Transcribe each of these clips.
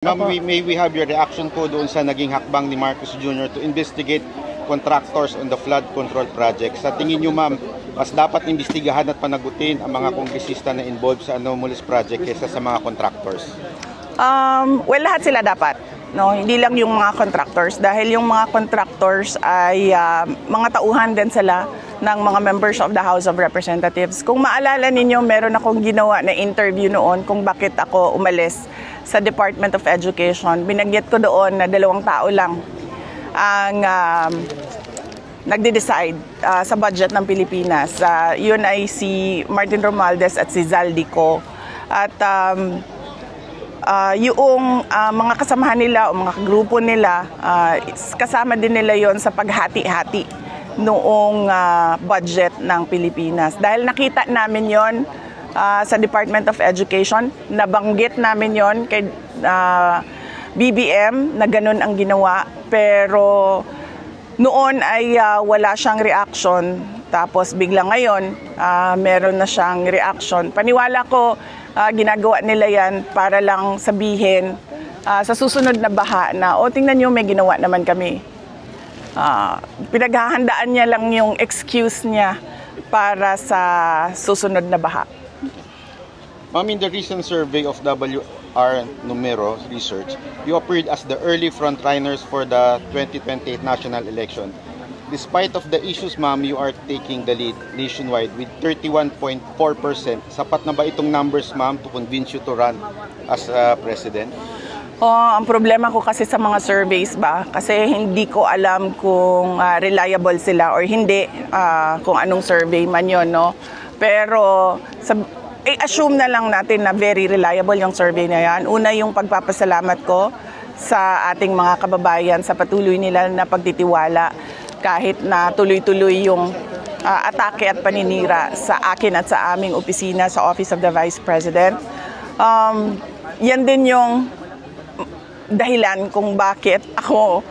Ma'am, may we have your reaction po doon sa naging hakbang ni Marcos Jr. to investigate contractors on the flood control project. Sa tingin niyo, ma'am, mas dapat imbestigahan at panagutin ang mga kongresista na involved sa anomalous project kaysa sa mga contractors? Well, lahat sila dapat. No, hindi lang yung mga contractors dahil yung mga contractors ay mga tauhan din sila ng mga members of the House of Representatives. Kung maalala ninyo, meron akong ginawa na interview noon kung bakit ako umalis sa Department of Education. Binagyat ko doon na 2 tao lang ang nagde-decide sa budget ng Pilipinas. Yun ay si Martin Romualdez at si Zaldico. At yung mga kasamahan nila o mga grupo nila, kasama din nila yon sa paghati-hati noong budget ng Pilipinas. Dahil nakita namin yon sa Department of Education, nabanggit namin yon kay BBM na ganun ang ginawa, pero noon ay wala siyang reaction. Tapos bigla ngayon, meron na siyang reaction. Paniwala ko, ginagawa nila yan para lang sabihin sa susunod na baha na, tingnan nyo, may ginawa naman kami. Pinaghahandaan niya lang yung excuse niya para sa susunod na baha. Ma'am, in the recent survey of WR Numero Research, you appeared as the early frontrunners for the 2028 national election. Despite of the issues, ma'am, you are taking the lead nationwide with 31.4%. Sapat na ba itong numbers, ma'am, to convince you to run as president? Ang problema ko kasi sa mga surveys ba, kasi hindi ko alam kung reliable sila or hindi, kung anong survey man yun, no? Pero assume na lang natin na very reliable yung survey na yan. Una, yung pagpapasalamat ko sa ating mga kababayan sa patuloy nila na pagtitiwala kahit na tuloy-tuloy yung atake at paninira sa akin at sa aming opisina sa Office of the Vice President. Yan din yung dahilan kung bakit ako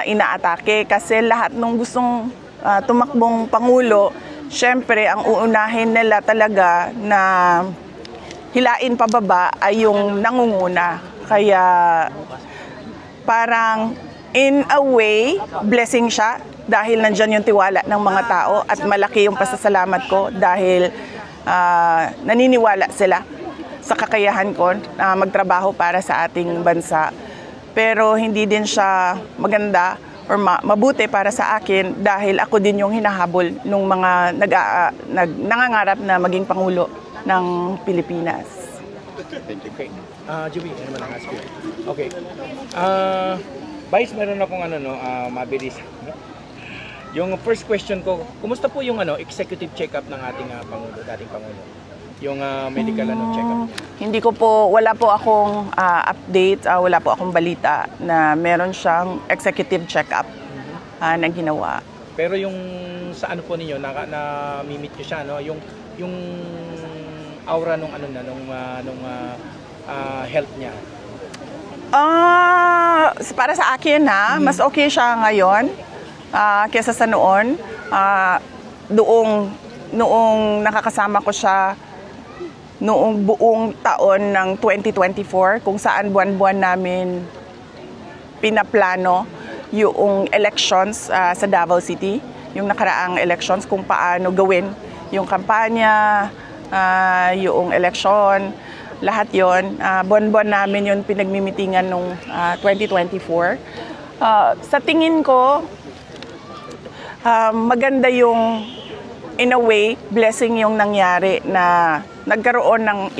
inaatake, kasi lahat ng gustong tumakbong Pangulo, syempre ang uunahin nila talaga na hilain pababa ay yung nangunguna. Kaya parang in a way, blessing siya dahil nandyan yung tiwala ng mga tao at malaki yung pasasalamat ko dahil naniniwala sila sa kakayahan ko na magtrabaho para sa ating bansa. Pero hindi din siya maganda or mabuti para sa akin dahil ako din yung hinahabol ng mga nangangarap na maging Pangulo ng Pilipinas. Thank you. Okay. Juby, ano man ang ask you? Okay. Vice, meron akong mabilis. Yung first question ko, kumusta po yung executive check-up ng ating Pangulo, dating Pangulo? Yung medical check-up? Hindi ko po, wala po akong update, wala po akong balita na meron siyang executive check-up na ginawa. Pero yung sa po ninyo, na-meet nyo siya, no? Yung aura nung health niya? Para sa akin mas okay siya ngayon kaysa sa noon. Noong nakakasama ko siya noong buong taon ng 2024, kung saan buwan-buwan namin pinaplano yung elections sa Davao City, yung nakaraang elections, kung paano gawin yung kampanya, yung election, lahat yon. Buwan-buwan namin yun pinagmimitingan nung 2024. Sa tingin ko, maganda yung, in a way, blessing yung nangyari na nagkaroon ng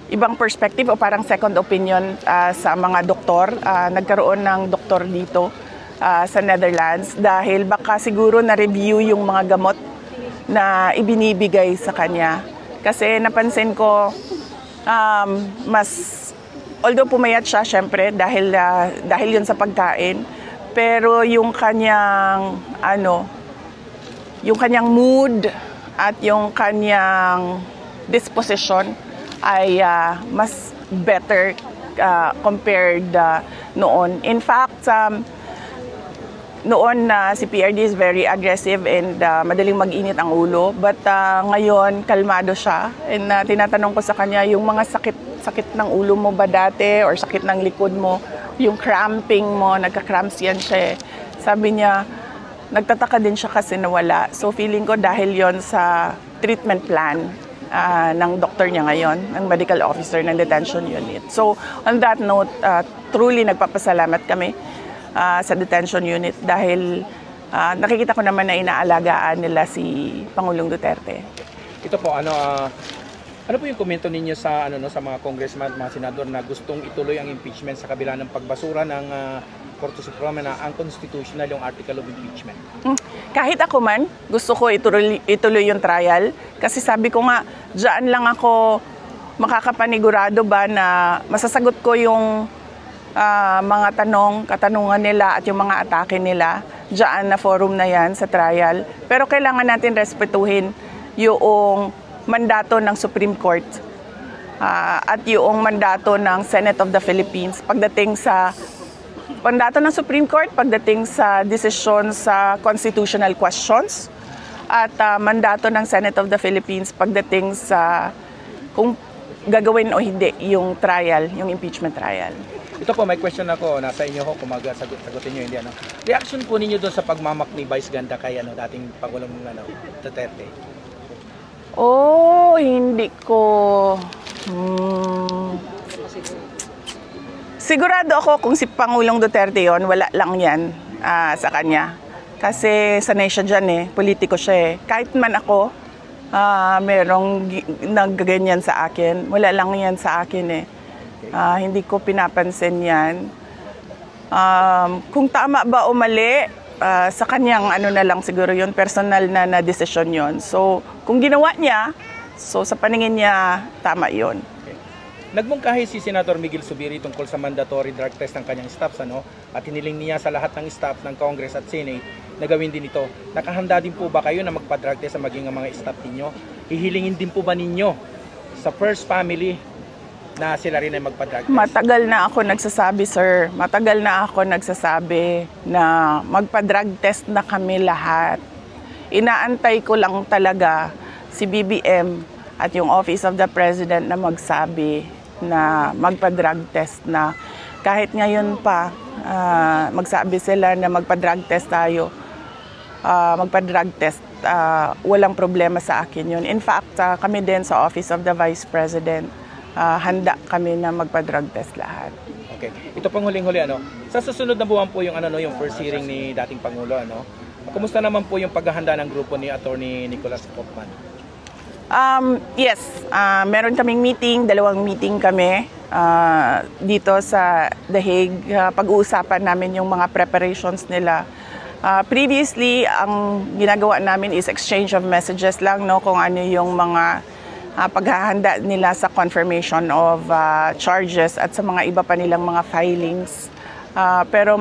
ibang perspective o parang second opinion sa mga doktor. Nagkaroon ng doktor dito sa Netherlands dahil baka siguro na-review yung mga gamot na ibinibigay sa kanya. Kasi napansin ko, although pumayat siya syempre dahil yun sa pagkain, pero yung kanyang mood at yung kanyang disposition ay mas better compared noon. In fact, noon si PRD is very aggressive and madaling mag-init ang ulo, but ngayon kalmado siya, and tinatanong ko sa kanya yung mga sakit sakit ng ulo mo ba dati or sakit ng likod mo, yung cramping mo, nagka-cramps yan siya eh. Sabi niya, nagtataka din siya kasi nawala. So feeling ko dahil yon sa treatment plan ng doktor niya ngayon, ng medical officer ng detention unit. So on that note, truly nagpapasalamat kami sa detention unit dahil nakikita ko naman na inaalagaan nila si Pangulong Duterte. Ito po, ano po yung komento ninyo sa sa mga congressman at mga senador na gustong ituloy ang impeachment sa kabila ng pagbasura ng Korte Suprema na unconstitutional yung article of impeachment? Kahit ako man, gusto ko ituloy yung trial kasi sabi ko nga, diyan lang ako makakapanigurado ba na masasagot ko yung mga katanungan nila at yung mga atake nila diyan na forum na yan sa trial. Pero kailangan natin respetuhin yung mandato ng Supreme Court at yung mandato ng Senate of the Philippines pagdating sa mandato ng Supreme Court pagdating sa desisyon sa constitutional questions at mandato ng Senate of the Philippines pagdating sa kung gagawin o hindi yung trial, yung impeachment trial. Ito po, may question ako, nasa inyo ho kung sagutin nyo, hindi Reaction po ninyo doon sa pagmamak ni Vice Ganda kay dating Pangulong Duterte? Hindi ko. Sigurado ako kung si Pangulong Duterte yon, wala lang yan sa kanya. Kasi sanay siya dyan eh, politiko siya eh. Kahit man ako, merong nagganyan sa akin, wala lang yan sa akin eh. Hindi ko pinapansin yan. Kung tama ba o mali, sa kanyang na lang siguro yun, personal na desisyon yun. So, kung ginawa niya, so sa paningin niya, tama yun. Okay. Nagmungkahi si Senator Miguel Zubiri tungkol sa mandatory drug test ng kanyang staffs, at hiniling niya sa lahat ng staff ng Congress at Senate na gawin din ito. Nakahanda din po ba kayo na magpa-drug test sa maging mga staff ninyo? Hihilingin din po ba ninyo sa first family na sila rin ay magpa-drug test? Matagal na ako nagsasabi, sir. Matagal na ako nagsasabi na magpa-drug test na kami lahat. Inaantay ko lang talaga si BBM at yung Office of the President na magsabi na magpa-drug test na. Kahit ngayon pa, magsabi sila na magpa-drug test tayo. Magpa-drug test, walang problema sa akin yun. In fact, kami din sa Office of the Vice President, handa kami na magpa-drug test lahat. Okay. Ito pang huling-huli, sa susunod na buwan po yung yung first hearing ni dating Pangulo, Kumusta naman po yung paghahanda ng grupo ni Attorney Nicolas Pockman? Yes, meron kaming meeting, 2 meeting kami dito sa The Hague. Pag-uusapan namin yung mga preparations nila. Previously, ang ginagawa namin is exchange of messages lang, kung ano yung mga paghahanda nila sa confirmation of charges at sa mga iba pa nilang mga filings. Pero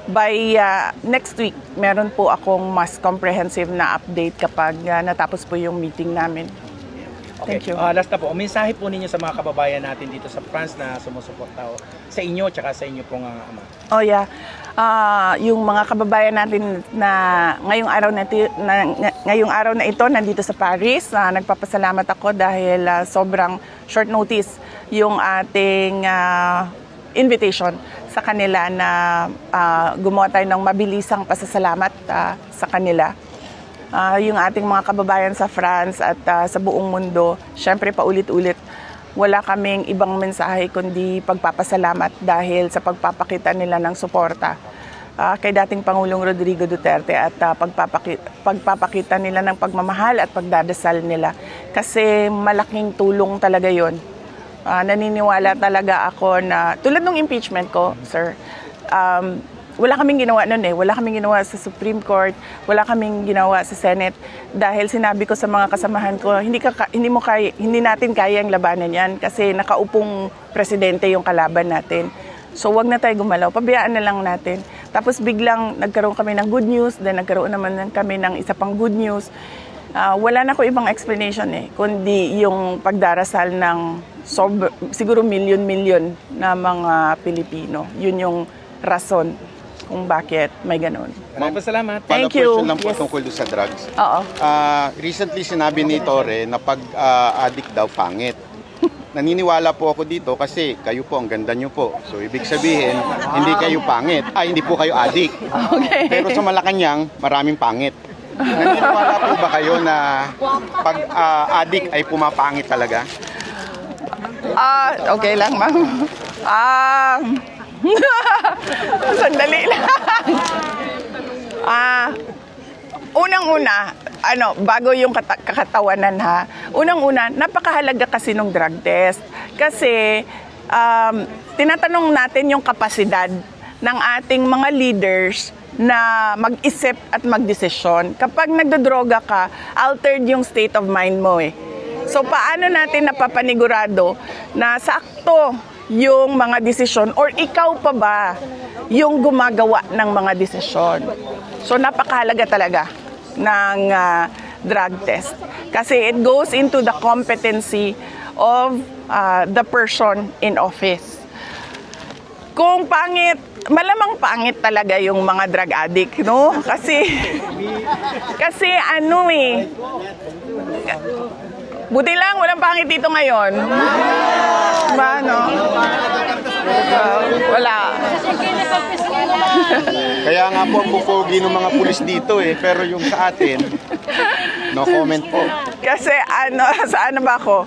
by next week, meron po akong mas comprehensive na update kapag natapos po yung meeting namin. Okay. Thank you. Last na po, mensahe po ninyo sa mga kababayan natin dito sa France na sumusuporta sa inyo at sa inyo pong ama. Yung mga kababayan natin na ngayong araw na ito nandito sa Paris, nagpapasalamat ako dahil sobrang short notice yung ating invitation sa kanila na gumawa tayo ng mabilisang pasasalamat sa kanila. Yung ating mga kababayan sa France at sa buong mundo, syempre paulit-ulit, wala kaming ibang mensahe kundi pagpapasalamat dahil sa pagpapakita nila ng suporta kay dating Pangulong Rodrigo Duterte at pagpapakita nila ng pagmamahal at pagdadasal nila. Kasi malaking tulong talaga yon. Naniniwala talaga ako na tulad ng impeachment ko, sir, wala kaming ginawa noon eh. Wala kaming ginawa sa Supreme Court, wala kaming ginawa sa Senate dahil sinabi ko sa mga kasamahan ko, hindi natin kayang labanan yan kasi nakaupong presidente yung kalaban natin. So wag na tayo gumalaw, pabayaan na lang natin. Tapos biglang nagkaroon kami ng good news, then nagkaroon naman kami ng isa pang good news. Wala na ko ibang explanation eh, kundi yung pagdarasal ng siguro milyon-milyon na mga Pilipino. Yun yung rason kung bakit may ganun. Maraming salamat. Thank you. Question lang po Yes. tungkol sa drugs. Oo. Recently sinabi ni Torre na pag-addict daw pangit. naniniwala po ako dito kasi kayo po, ang ganda nyo po. So, ibig sabihin, hindi kayo pangit. Hindi po kayo adik. Okay. Pero sa Malacanang, maraming pangit. Naniniwala po ba kayo na pag adik ay pumapangit talaga? Okay lang, ma'am. Sandali lang. Unang-una, bago yung kakatawanan ha. Unang-una, napakahalaga kasi ng drug test. Kasi tinatanong natin yung kapasidad ng ating mga leaders na mag-isip at magdesisyon. Kapag nagdodroga ka, altered yung state of mind mo eh. So paano natin napapanigurado na sakto yung mga desisyon or ikaw pa ba yung gumagawa ng mga desisyon? So napakahalaga talaga ng drug test kasi it goes into the competency of the person in office. Kung pangit, malamang pangit talaga yung mga drug addict, no? Kasi buti lang, walang pangit dito ngayon. Diba, no? Wala. Kaya nga po ang pupogi ng mga pulis dito eh. Pero yung sa atin, no comment po. Kasi saan na ba ako?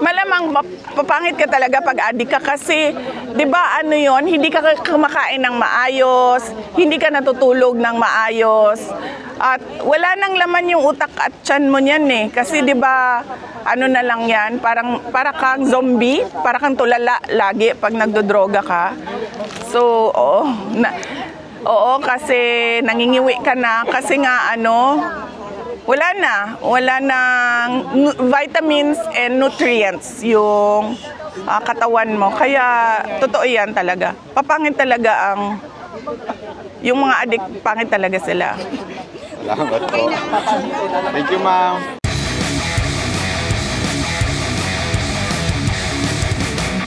Malamang papangit ka talaga pag adik ka kasi, di ba yon, hindi ka kumakain ng maayos, hindi ka natutulog ng maayos, at wala nang laman yung utak at tiyan mo niyan eh. Kasi di ba na lang yan, para kang zombie, para kang tulala lagi pag nagdodroga ka. So, oo, kasi nangingiwi ka na, kasi nga wala nang vitamins and nutrients yung katawan mo. Kaya totoo yan talaga. Papangit talaga yung mga addict, pangit talaga sila. Salamat po. Thank you, ma'am.